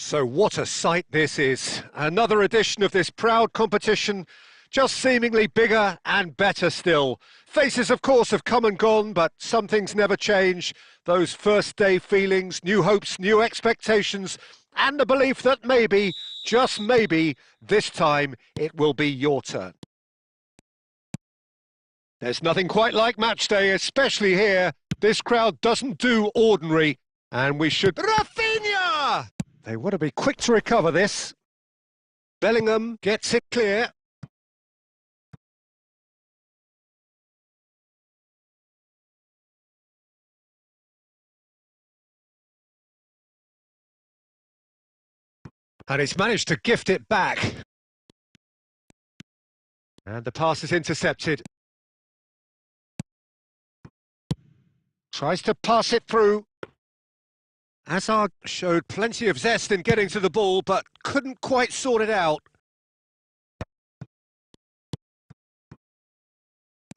So what a sight this is. Another edition of this proud competition, just seemingly bigger and better still. Faces, of course, have come and gone, but some things never change. Those first day feelings, new hopes, new expectations, and the belief that maybe, just maybe, this time it will be your turn. There's nothing quite like match day, especially here. This crowd doesn't do ordinary, and we should... Rafinha! They want to be quick to recover this. Bellingham gets it clear. And he's managed to gift it back. And the pass is intercepted. Tries to pass it through. Hazard showed plenty of zest in getting to the ball, but couldn't quite sort it out.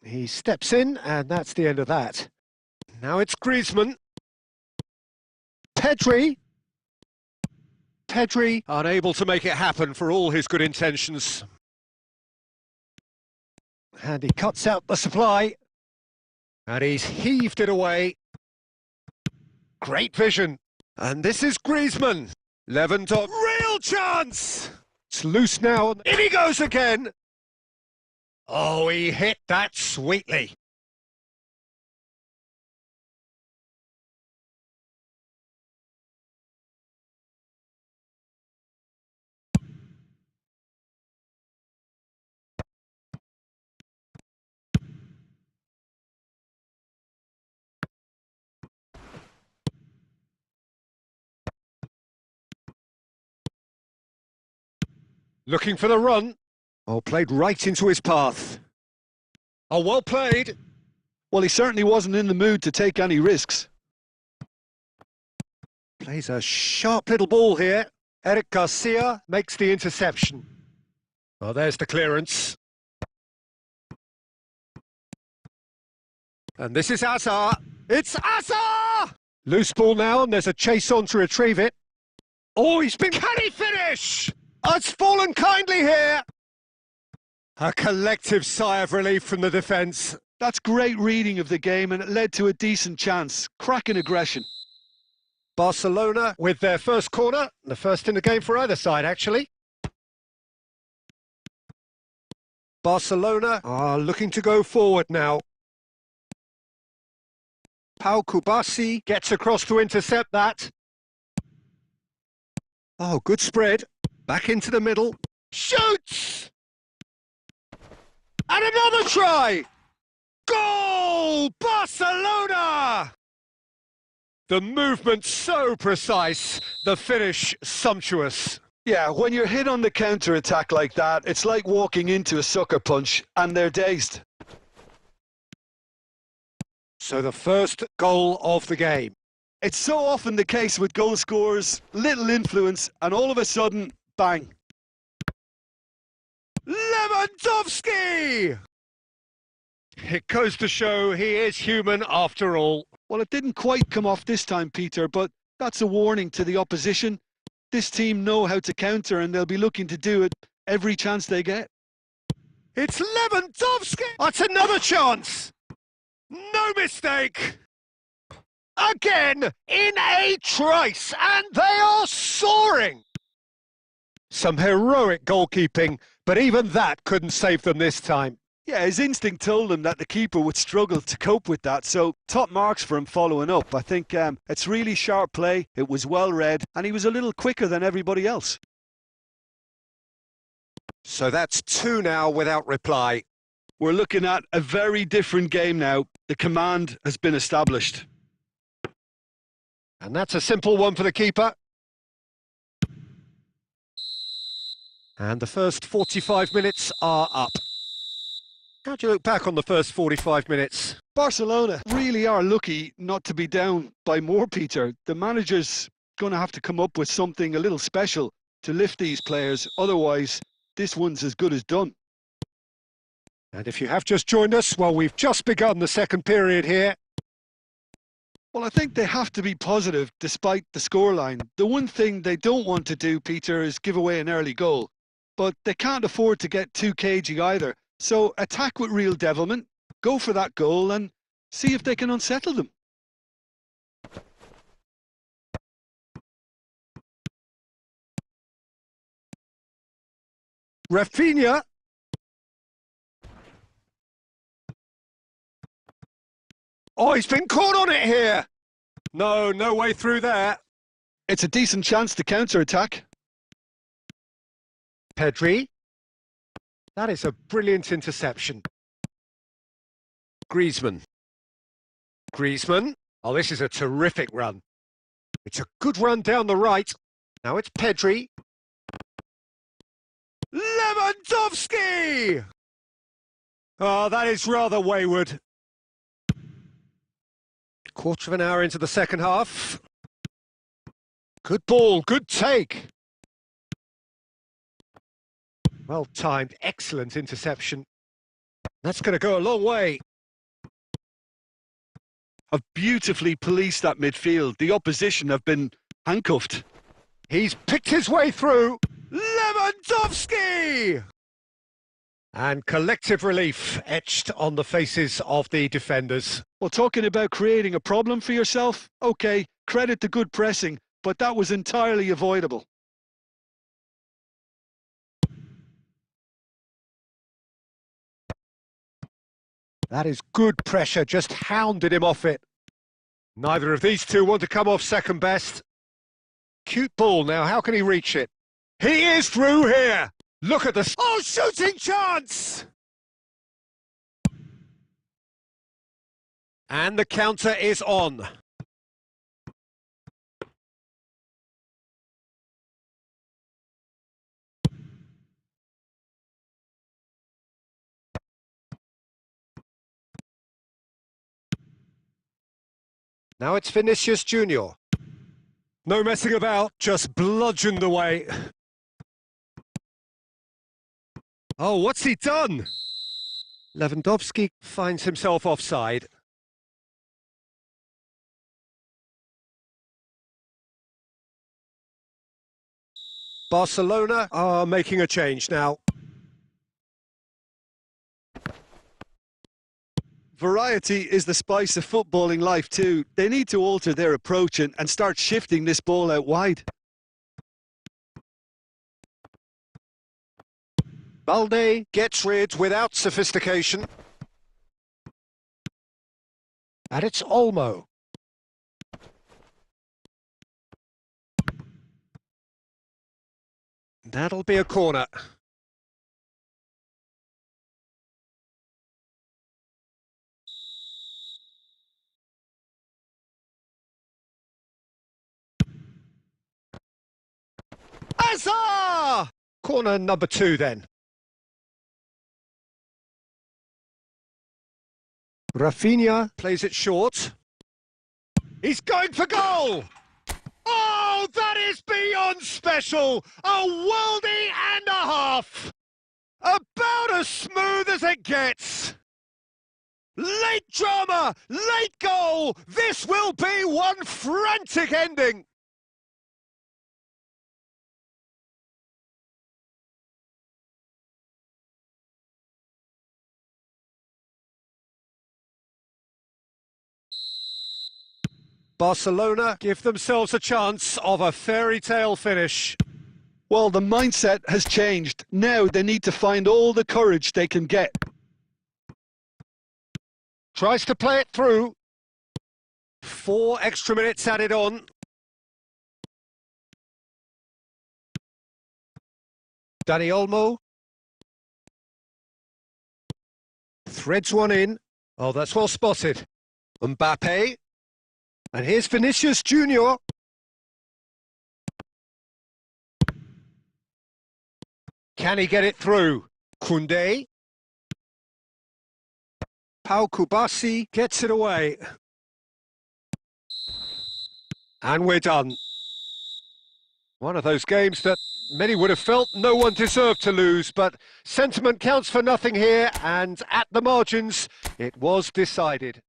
He steps in, and that's the end of that. Now it's Griezmann. Pedri, unable to make it happen for all his good intentions. And he cuts out the supply. And he's heaved it away. Great vision. And this is Griezmann. Lewandowski. Real chance! It's loose now. In he goes again. Oh, he hit that sweetly. Looking for the run. Oh, played right into his path. Oh, well played. Well, he certainly wasn't in the mood to take any risks. Plays a sharp little ball here. Eric Garcia makes the interception. Oh, there's the clearance. And this is Hazard. It's Hazard! Loose ball now, and there's a chase on to retrieve it. Oh, he's been... Can he finish? Oh, it's fallen kindly here. A collective sigh of relief from the defence. That's great reading of the game, and it led to a decent chance. Cracking aggression. Barcelona with their first corner. The first in the game for either side, actually. Barcelona are looking to go forward now. Pau Kubasi gets across to intercept that. Oh, good spread. Back into the middle. Shoots! And another try! Goal! Barcelona! The movement so precise, the finish sumptuous. Yeah, when you're hit on the counter-attack like that, it's like walking into a sucker punch, and they're dazed. So the first goal of the game. It's so often the case with goal scorers, little influence, and all of a sudden, bang. Lewandowski! It goes to show he is human after all. Well, it didn't quite come off this time, Peter, but that's a warning to the opposition. This team know how to counter, and they'll be looking to do it every chance they get. It's Lewandowski! That's another chance! No mistake! Again, in a trice, and they are soaring! Some heroic goalkeeping, but even that couldn't save them this time. Yeah, his instinct told him that the keeper would struggle to cope with that, so top marks for him following up. I think it's really sharp play, it was well read, and he was a little quicker than everybody else. So that's 2 now without reply. We're looking at a very different game now. The command has been established. And that's a simple one for the keeper. And the first 45 minutes are up. How do you look back on the first 45 minutes? Barcelona really are lucky not to be down by more, Peter. The manager's going to have to come up with something a little special to lift these players. Otherwise, this one's as good as done. And if you have just joined us, well, we've just begun the second period here. Well, I think they have to be positive despite the scoreline. The one thing they don't want to do, Peter, is give away an early goal. But they can't afford to get too cagey either. So attack with real devilment, go for that goal and see if they can unsettle them. Rafinha. Oh, he's been caught on it here. No, no way through there. It's a decent chance to counter-attack. Pedri. That is a brilliant interception. Griezmann. Griezmann. Oh, this is a terrific run. It's a good run down the right. Now it's Pedri. Lewandowski! Oh, that is rather wayward. Quarter of an hour into the second half. Good ball, good take. Well timed, excellent interception. That's going to go a long way. Have beautifully policed that midfield. The opposition have been handcuffed. He's picked his way through. Lewandowski! And collective relief etched on the faces of the defenders. Well, talking about creating a problem for yourself, OK, credit the good pressing, but that was entirely avoidable. That is good pressure, just hounded him off it. Neither of these two want to come off second best. Cute ball now, how can he reach it? He is through here! Look at the... Oh, shooting chance! And the counter is on. Now it's Vinicius Junior. No messing about, just bludgeoned away. Oh, what's he done? Lewandowski finds himself offside. Barcelona are making a change now. Variety is the spice of footballing life too. They need to alter their approach and start shifting this ball out wide. Balde gets rid without sophistication. And it's Olmo. That'll be a corner. Hazard! Corner number 2 then. Rafinha plays it short. He's going for goal! Oh, that is beyond special! A worldie and a half! About as smooth as it gets! Late drama, late goal! This will be one frantic ending! Barcelona give themselves a chance of a fairy tale finish. Well, the mindset has changed. Now they need to find all the courage they can get. Tries to play it through. 4 extra minutes added on. Dani Olmo. Threads one in. Oh, that's well spotted. Mbappe. And here's Vinicius Junior. Can he get it through? Koundé. Pau Kubasi gets it away. And we're done. One of those games that many would have felt no one deserved to lose, but sentiment counts for nothing here, and at the margins, it was decided.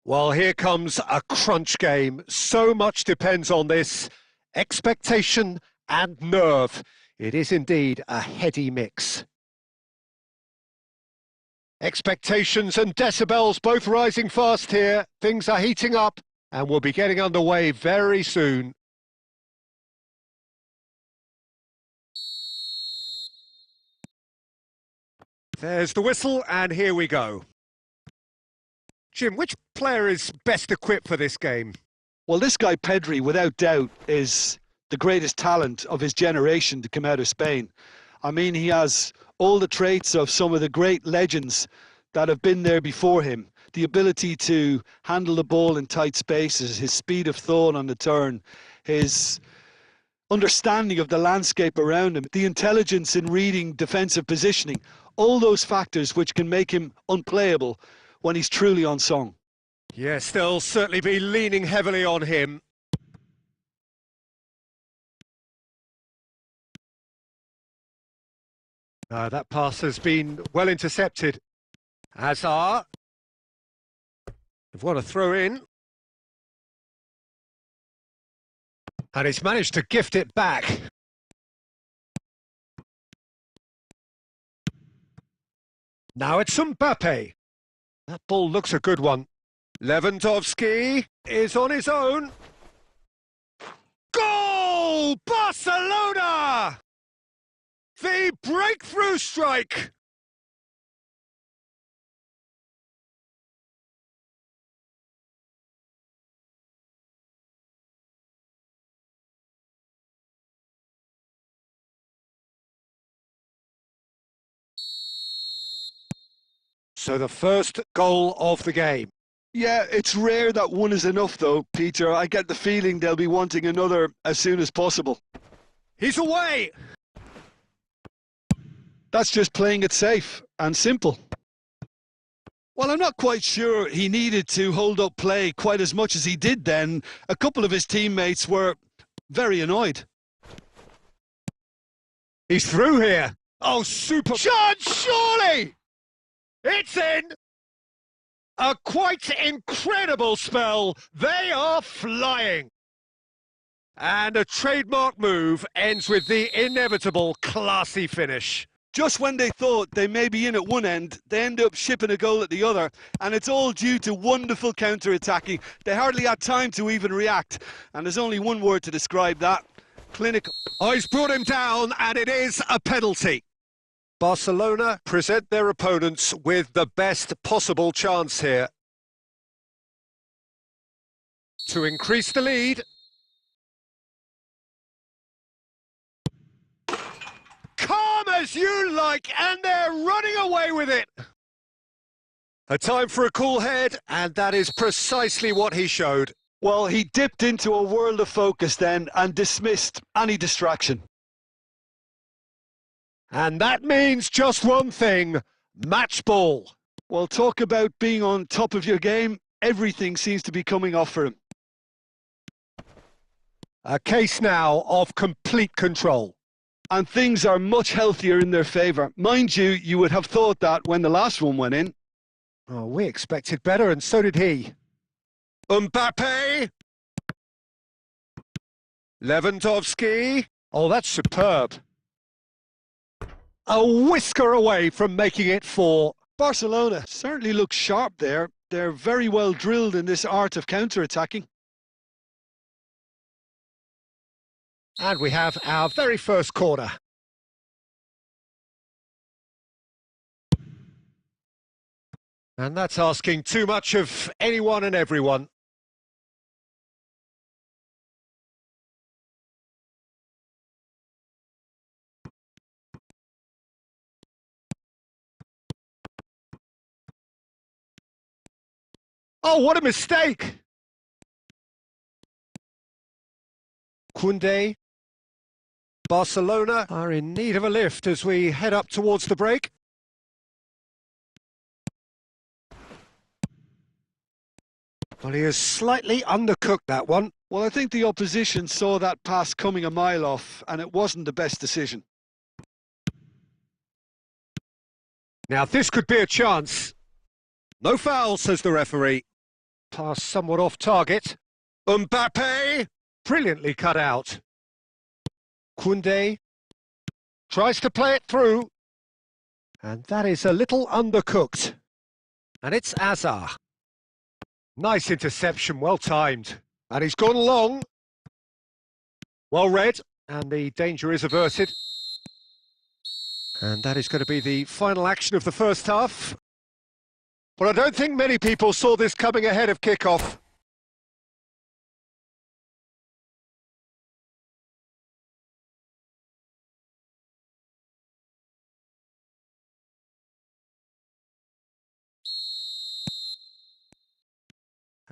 Well, here comes a crunch game. So much depends on this. Expectation and nerve. It is indeed a heady mix. Expectations and decibels both rising fast here. Things are heating up and we'll be getting underway very soon. There's the whistle and here we go. Jim, which player is best equipped for this game? Well, this guy Pedri, without doubt, is the greatest talent of his generation to come out of Spain. I mean, he has all the traits of some of the great legends that have been there before him. The ability to handle the ball in tight spaces, his speed of thought on the turn, his understanding of the landscape around him, the intelligence in reading defensive positioning, all those factors which can make him unplayable when he's truly on song. Yes, they'll certainly be leaning heavily on him. That pass has been well intercepted. Hazard. They've won a throw in. And he's managed to gift it back. Now it's Mbappe. That ball looks a good one. Lewandowski is on his own. Goal! Barcelona! The breakthrough strike! So the first goal of the game. Yeah, it's rare that one is enough though, Peter. I get the feeling they'll be wanting another as soon as possible. He's away! That's just playing it safe and simple. Well, I'm not quite sure he needed to hold up play quite as much as he did then. A couple of his teammates were very annoyed. He's through here. Oh, super chance, surely! It's in! A quite incredible spell. They are flying. And a trademark move ends with the inevitable classy finish. Just when they thought they may be in at one end, they end up shipping a goal at the other, and it's all due to wonderful counter-attacking. They hardly had time to even react, and there's only one word to describe that: clinical. Oh, he's brought him down, and it is a penalty. Barcelona present their opponents with the best possible chance here to increase the lead. Calm as you like, and they're running away with it. A time for a cool head, and that is precisely what he showed. Well, he dipped into a world of focus then and dismissed any distraction. And that means just one thing: match ball. Well, talk about being on top of your game. Everything seems to be coming off for him. A case now of complete control. And things are much healthier in their favour. Mind you, you would have thought that when the last one went in. Oh, we expected better, and so did he. Mbappe! Lewandowski! Oh, that's superb. A whisker away from making it 4. Barcelona certainly looks sharp there. They're very well drilled in this art of counter-attacking. And we have our very first corner. And that's asking too much of anyone and everyone. Oh, what a mistake! Koundé. Barcelona are in need of a lift as we head up towards the break. Well, he has slightly undercooked that one. Well, I think the opposition saw that pass coming a mile off, and it wasn't the best decision. Now, this could be a chance. No foul, says the referee. Pass somewhat off target. Mbappe! Brilliantly cut out. Koundé tries to play it through. And that is a little undercooked. And it's Azar. Nice interception, well timed. And he's gone long. Well read, and the danger is averted. And that is going to be the final action of the first half. But I don't think many people saw this coming ahead of kickoff.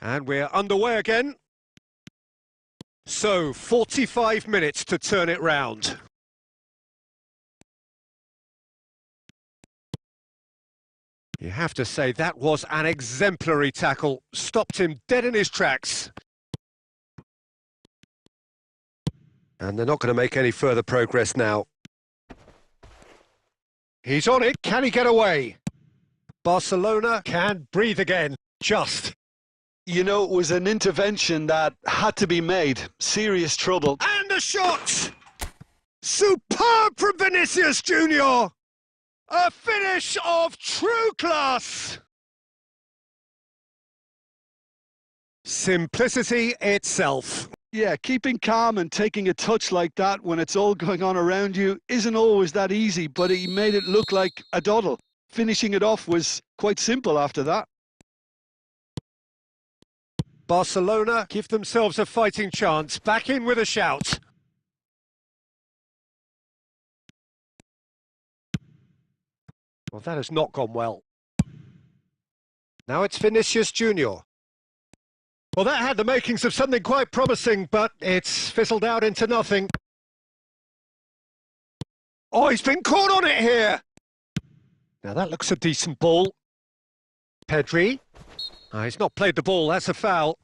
And we're underway again. So, 45 minutes to turn it round. You have to say that was an exemplary tackle. Stopped him dead in his tracks. And they're not going to make any further progress now. He's on it. Can he get away? Barcelona can breathe again. Just. You know, it was an intervention that had to be made. Serious trouble. And a shot! Superb from Vinicius Junior! A finish of true class! Simplicity itself. Yeah, keeping calm and taking a touch like that when it's all going on around you isn't always that easy, but he made it look like a doddle. Finishing it off was quite simple after that. Barcelona give themselves a fighting chance. Back in with a shout. Well, that has not gone well. Now it's Vinicius Junior. Well, that had the makings of something quite promising, but it's fizzled out into nothing. Oh, he's been caught on it here. Now that looks a decent ball. Pedri. Oh, he's not played the ball, that's a foul.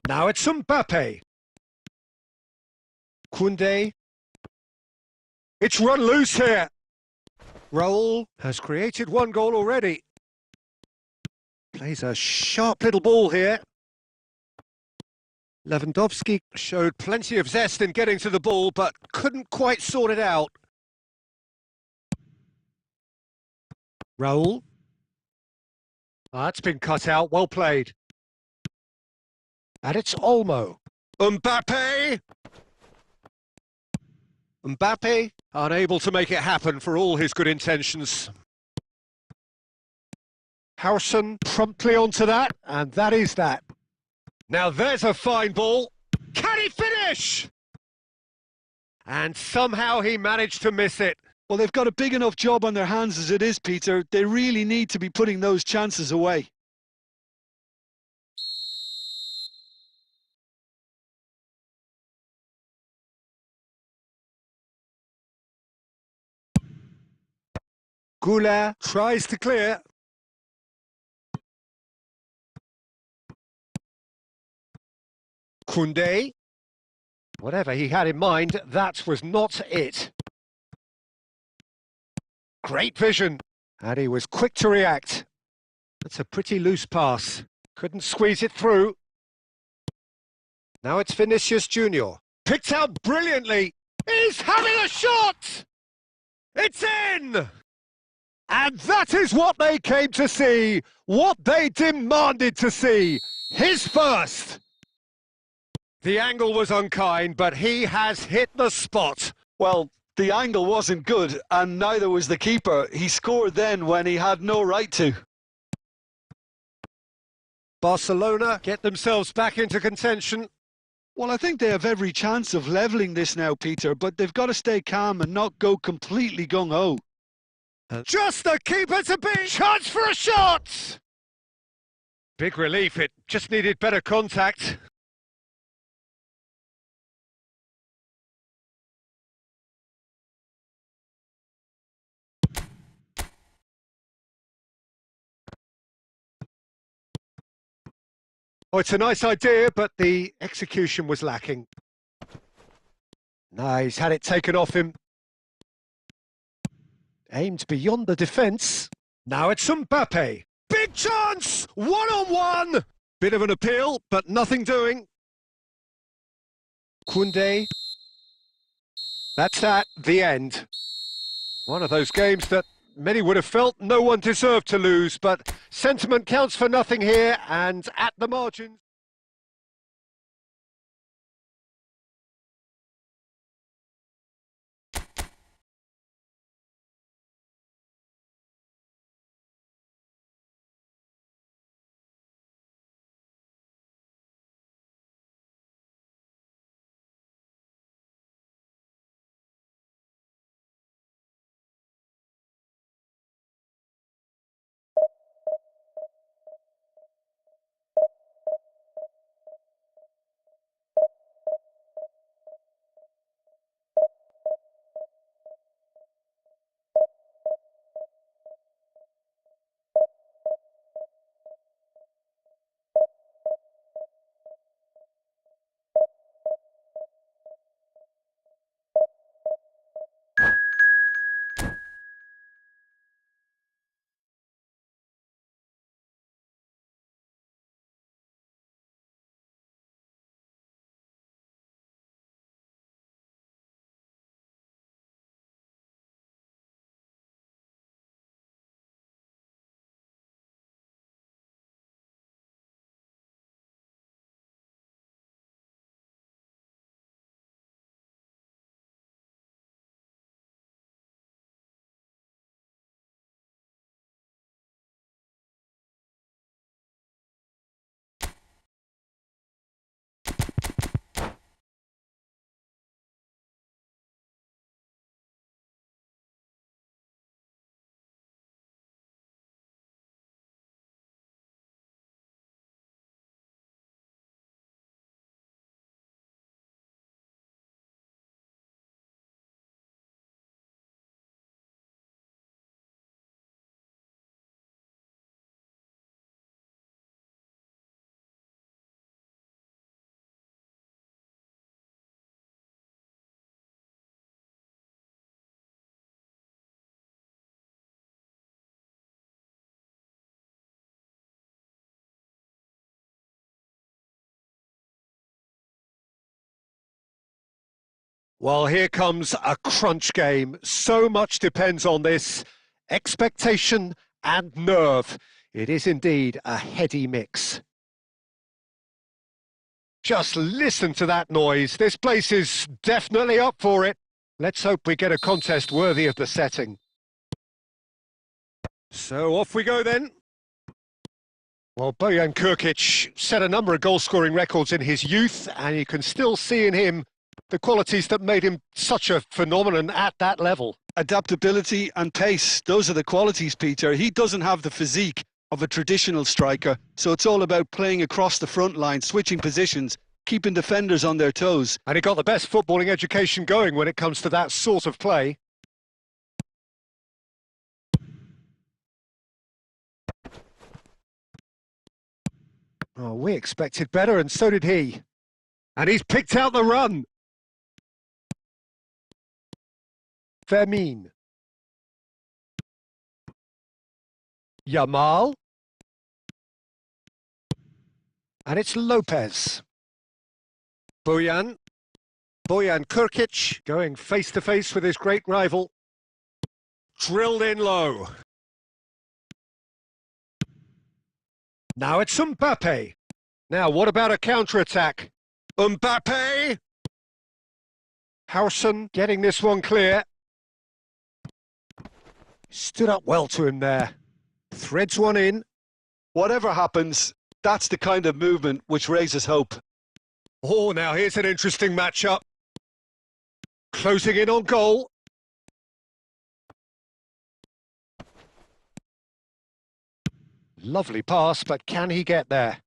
Now it's Mbappe. Koundé. It's run loose here. Raul has created one goal already. Plays a sharp little ball here. Lewandowski showed plenty of zest in getting to the ball, but couldn't quite sort it out. Raul. That's been cut out, well played. And it's Olmo. Mbappe! Mbappe, unable to make it happen for all his good intentions. Harrison promptly onto that, and that is that. Now there's a fine ball. Can he finish? And somehow he managed to miss it. Well, they've got a big enough job on their hands as it is, Peter. They really need to be putting those chances away. Goulart tries to clear. Koundé. Whatever he had in mind, that was not it. Great vision. And he was quick to react. That's a pretty loose pass. Couldn't squeeze it through. Now it's Vinicius Junior. Picked out brilliantly. He's having a shot! It's in! And that is what they came to see, what they demanded to see. His first. The angle was unkind, but he has hit the spot. Well, the angle wasn't good, and neither was the keeper. He scored then when he had no right to. Barcelona get themselves back into contention. Well, I think they have every chance of levelling this now, Peter, but they've got to stay calm and not go completely gung-ho. Just the keeper to beat. Chance for a shot! Big relief, it just needed better contact. Oh, it's a nice idea, but the execution was lacking. No, he's had it taken off him. Aimed beyond the defence. Now it's Mbappe. Big chance! One-on-one! Bit of an appeal, but nothing doing. Koundé. That's that, the end. One of those games that many would have felt no one deserved to lose, but sentiment counts for nothing here, and at the margins. Well, here comes a crunch game. So much depends on this. Expectation and nerve. It is indeed a heady mix. Just listen to that noise. This place is definitely up for it. Let's hope we get a contest worthy of the setting. So off we go then. Well, Bojan Kirkic set a number of goal-scoring records in his youth, and you can still see in him the qualities that made him such a phenomenon at that level. Adaptability and pace, those are the qualities, Peter. He doesn't have the physique of a traditional striker, so it's all about playing across the front line, switching positions, keeping defenders on their toes. And he got the best footballing education going when it comes to that sort of play. Oh, we expected better, and so did he. And he's picked out the run. Fermin. Yamal. And it's Lopez. Bojan Kirkic going face-to-face with his great rival. Drilled in low. Now it's Mbappe. Now, what about a counter-attack? Mbappe! Howson getting this one clear. Stood up well to him there. Threads one in. Whatever happens, that's the kind of movement which raises hope. Oh, now here's an interesting matchup. Closing in on goal. Lovely pass, but can he get there?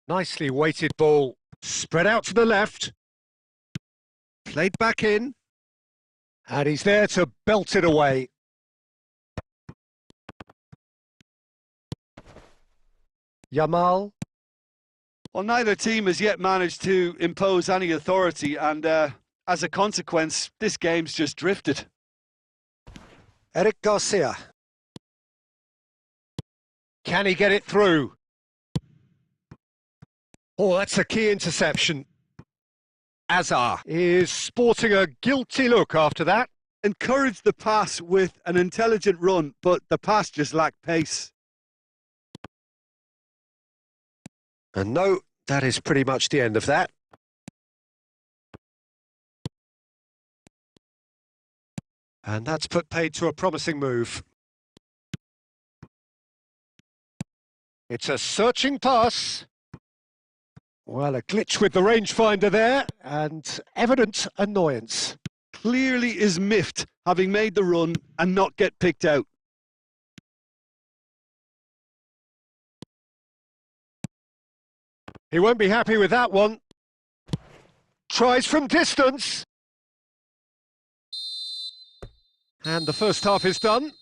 Nicely weighted ball. Spread out to the left. Played back in. And he's there to belt it away. Yamal. Well, neither team has yet managed to impose any authority, and as a consequence, this game's just drifted. Eric Garcia. Can he get it through? Oh, that's a key interception. Azar is sporting a guilty look after that. Encouraged the pass with an intelligent run, but the pass just lacked pace. And no, that is pretty much the end of that. And that's put paid to a promising move. It's a searching pass. Well, a glitch with the rangefinder there, and evident annoyance. Clearly is miffed, having made the run and not get picked out. He won't be happy with that one. Tries from distance. And the first half is done.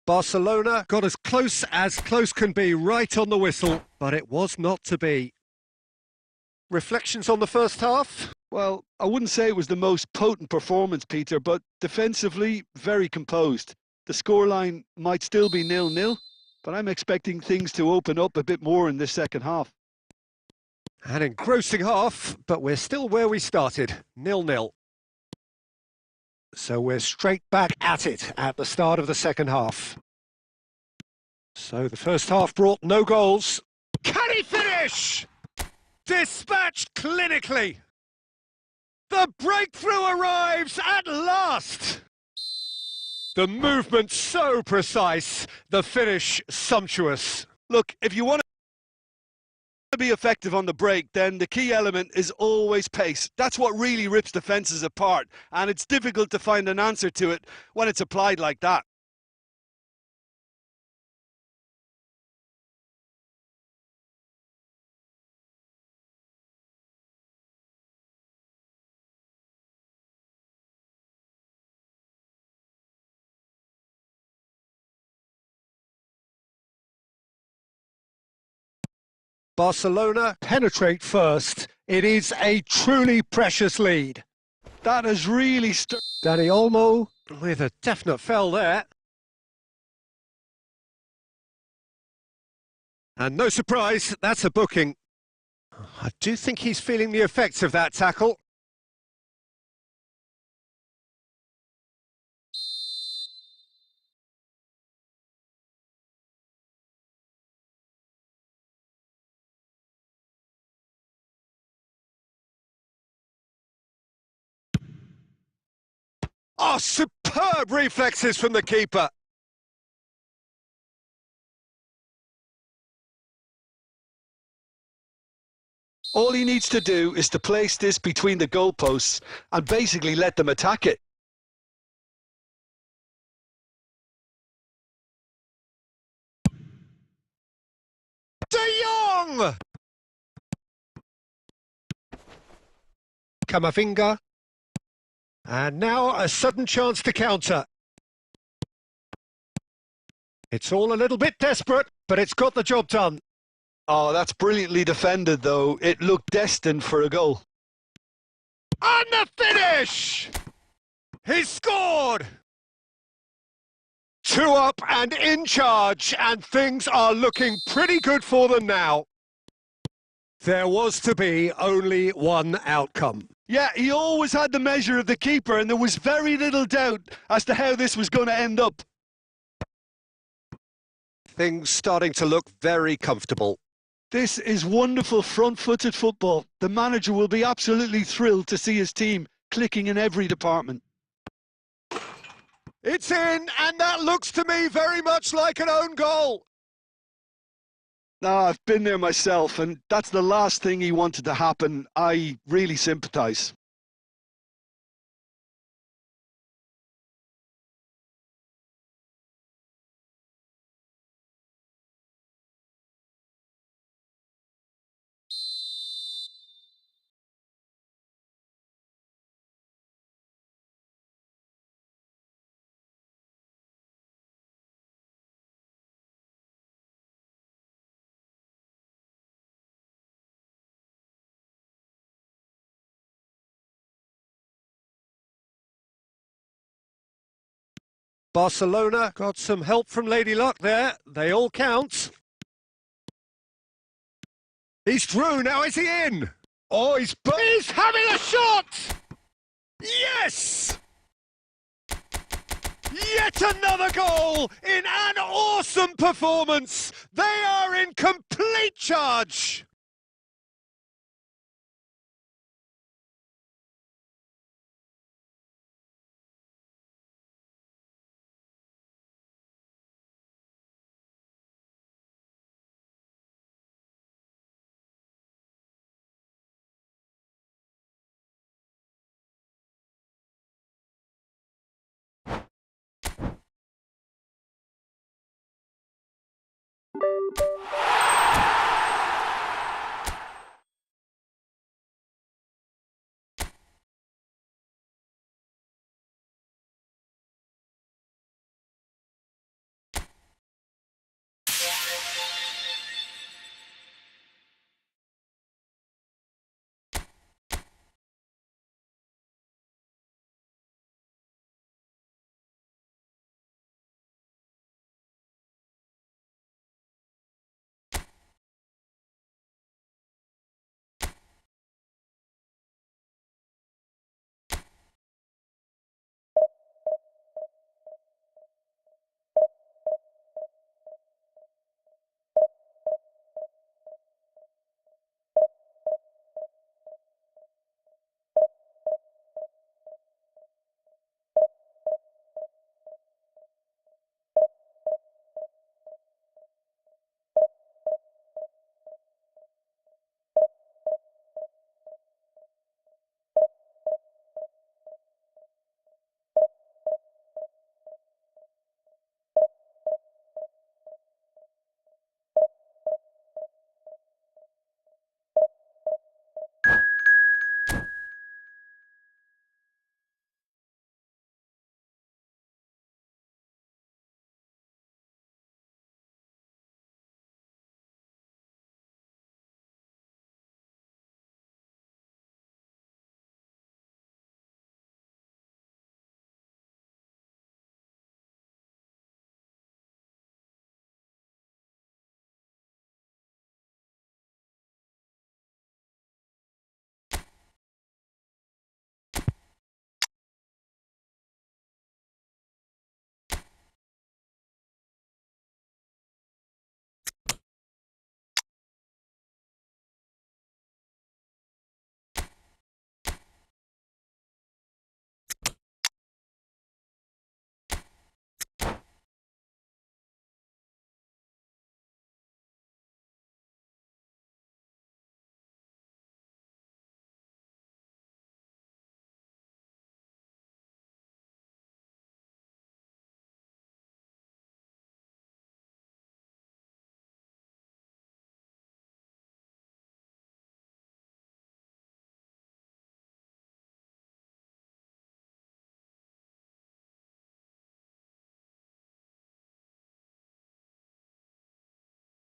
Barcelona got as close can be, right on the whistle, but it was not to be. Reflections on the first half? Well, I wouldn't say it was the most potent performance, Peter, but defensively, very composed. The scoreline might still be 0-0, but I'm expecting things to open up a bit more in this second half. An engrossing half, but we're still where we started, 0-0. So we're straight back at it at the start of the second half. So the first half brought no goals. Can he finish? Dispatched clinically. The breakthrough arrives at last. The movement so precise, the finish sumptuous. Look, if you want to be effective on the break, then the key element is always pace. That's what really rips defences apart, and it's difficult to find an answer to it when it's applied like that. Barcelona penetrate first. It is a truly precious lead. That has really Dani Olmo with a definite foul there. And no surprise, that's a booking. I do think he's feeling the effects of that tackle. Oh, superb reflexes from the keeper. All he needs to do is to place this between the goalposts and basically let them attack it. De Jong! Camavinga. And now a sudden chance to counter. It's all a little bit desperate, but it's got the job done. Oh, that's brilliantly defended, though. It looked destined for a goal. And the finish! He's scored! 2 up and in charge, and things are looking pretty good for them now. There was to be only one outcome. Yeah, he always had the measure of the keeper, and there was very little doubt as to how this was going to end up. Things starting to look very comfortable. This is wonderful front-footed football. The manager will be absolutely thrilled to see his team clicking in every department. It's in, and that looks to me very much like an own goal. Now, I've been there myself, and that's the last thing he wanted to happen. I really sympathise. Barcelona got some help from Lady Luck there. They all count. He's through, now is he in? Oh, he's having a shot! Yes! Yet another goal in an awesome performance. They are in complete charge.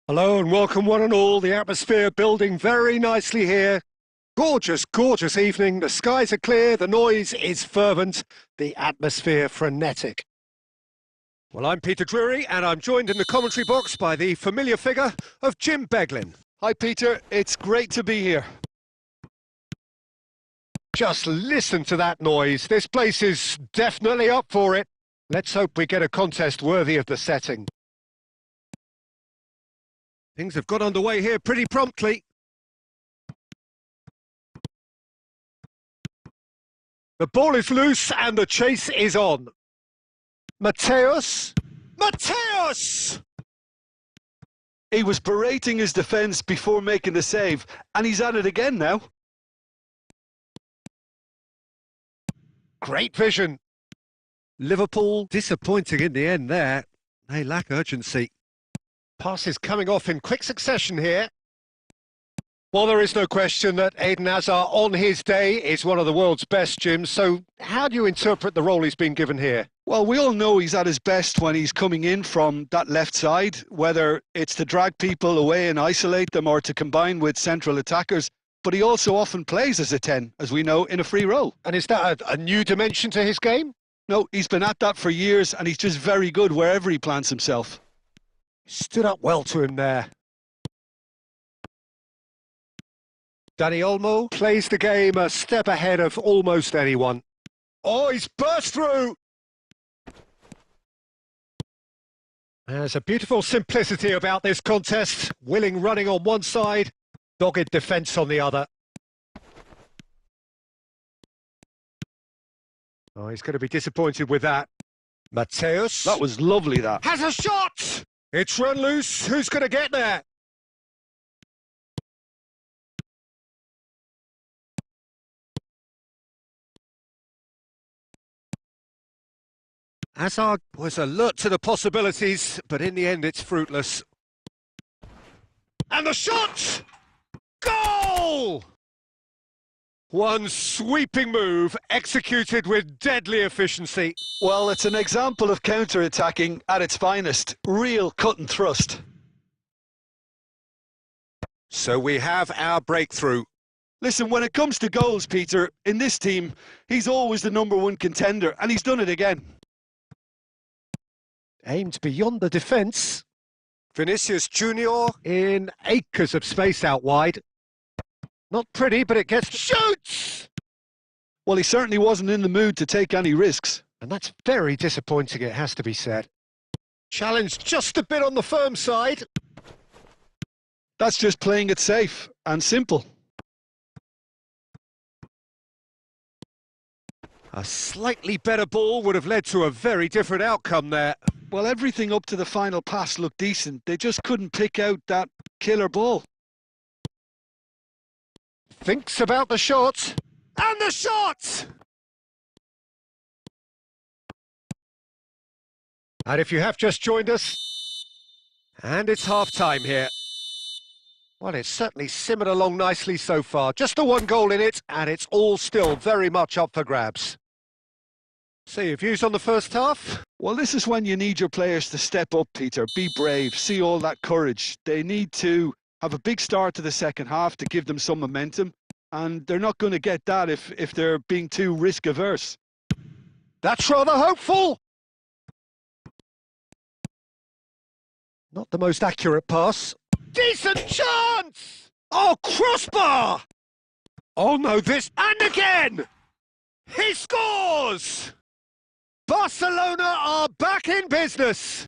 Hello and welcome one and all. The atmosphere building very nicely here. Gorgeous, gorgeous evening. The skies are clear, the noise is fervent, the atmosphere frenetic. Well, I'm Peter Drury and I'm joined in the commentary box by the familiar figure of Jim Beglin. Hi, Peter. It's great to be here. Just listen to that noise. This place is definitely up for it. Let's hope we get a contest worthy of the setting. Things have got underway here pretty promptly. The ball is loose and the chase is on. Mateus! Mateus! He was berating his defence before making the save, and he's at it again now. Great vision. Liverpool disappointing in the end there. They lack urgency. Passes coming off in quick succession here. Well, there is no question that Eden Hazard on his day is one of the world's best, Jim. So how do you interpret the role he's been given here? Well, we all know he's at his best when he's coming in from that left side, whether it's to drag people away and isolate them or to combine with central attackers. But he also often plays as a 10, as we know, in a free role. And is that a new dimension to his game? No, he's been at that for years, and he's just very good wherever he plants himself. Stood up well to him there. Dani Olmo plays the game a step ahead of almost anyone. Oh, he's burst through! There's a beautiful simplicity about this contest. Willing running on one side, dogged defence on the other. Oh, he's going to be disappointed with that. Mateus. That was lovely, that. Has a shot! It's run loose. Who's going to get there? Hazard was alert to the possibilities, but in the end it's fruitless. And the shot! Goal! One sweeping move, executed with deadly efficiency. Well, it's an example of counter-attacking at its finest. Real cut and thrust. So we have our breakthrough. Listen, when it comes to goals, Peter, in this team, he's always the #1 contender, and he's done it again. Aimed beyond the defence. Vinicius Junior in acres of space out wide. Not pretty, but it gets... Shoots! Well, he certainly wasn't in the mood to take any risks. And that's very disappointing, it has to be said. Challenge just a bit on the firm side. That's just playing it safe and simple. A slightly better ball would have led to a very different outcome there. Well, everything up to the final pass looked decent. They just couldn't pick out that killer ball. Thinks about the shot. And the shot! And if you have just joined us, and it's half-time here. Well, it's certainly simmered along nicely so far. Just the one goal in it, and it's all still very much up for grabs. So your views on the first half? Well, this is when you need your players to step up, Peter. Be brave, see all that courage. They need to have a big start to the second half to give them some momentum, and they're not going to get that if they're being too risk-averse. That's rather hopeful! Not the most accurate pass. Decent chance! Oh, crossbar! Oh no, this... And again! He scores! Barcelona are back in business!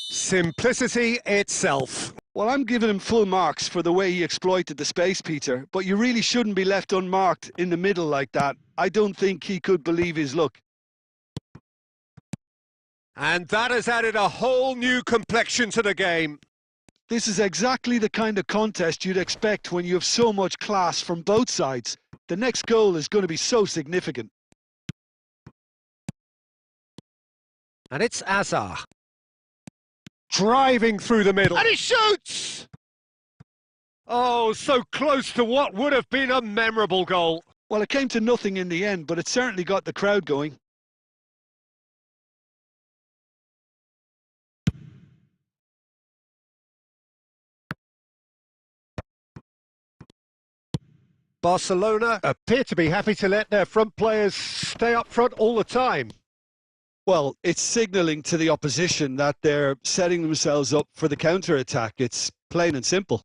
Simplicity itself. Well, I'm giving him full marks for the way he exploited the space, Peter, but you really shouldn't be left unmarked in the middle like that. I don't think he could believe his luck. And that has added a whole new complexion to the game. This is exactly the kind of contest you'd expect when you have so much class from both sides. The next goal is going to be so significant. And it's Hazard. Driving through the middle. And he shoots! Oh, so close to what would have been a memorable goal. Well, it came to nothing in the end, but it certainly got the crowd going. Barcelona appear to be happy to let their front players stay up front all the time. Well, it's signalling to the opposition that they're setting themselves up for the counter-attack. It's plain and simple.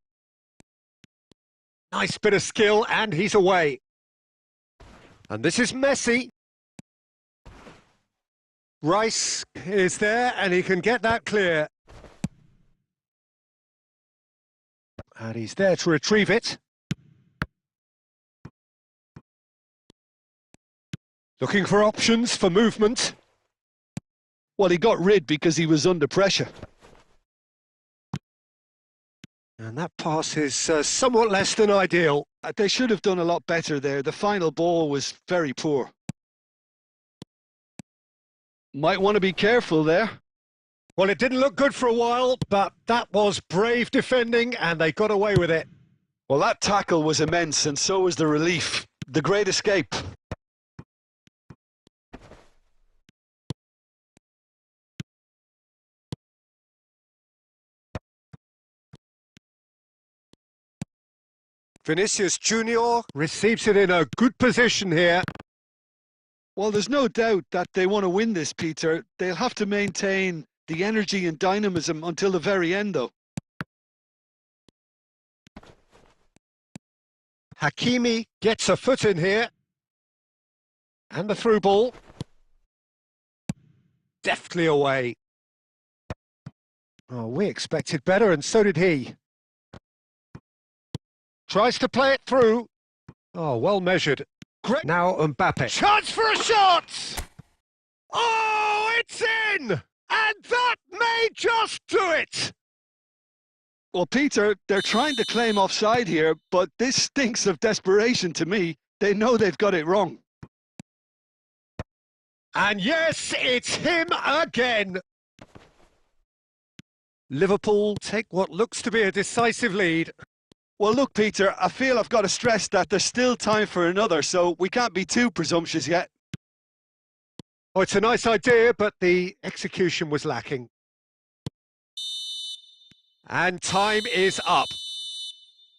Nice bit of skill, and he's away. And this is Messi. Rice is there, and he can get that clear. And he's there to retrieve it. Looking for options for movement. Well, he got rid because he was under pressure. And that pass is somewhat less than ideal. They should have done a lot better there. The final ball was very poor. Might want to be careful there. Well, it didn't look good for a while, but that was brave defending, and they got away with it. Well, that tackle was immense, and so was the relief. The great escape. Vinicius Junior receives it in a good position here. Well, there's no doubt that they want to win this, Peter. They'll have to maintain the energy and dynamism until the very end, though. Hakimi gets a foot in here. And the through ball. Deftly away. Oh, we expected better, and so did he. Tries to play it through. Oh, well measured. Great. Now Mbappe. Chance for a shot! Oh, it's in! And that may just do it! Well, Peter, they're trying to claim offside here, but this stinks of desperation to me. They know they've got it wrong. And yes, it's him again. Liverpool take what looks to be a decisive lead. Well, look, Peter, I feel I've got to stress that there's still time for another, so we can't be too presumptuous yet. Oh, it's a nice idea, but the execution was lacking. And time is up.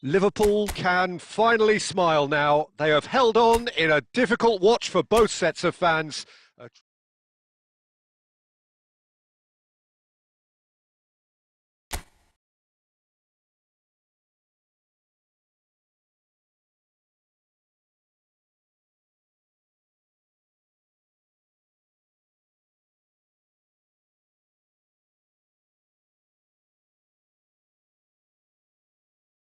Liverpool can finally smile now. They have held on in a difficult watch for both sets of fans.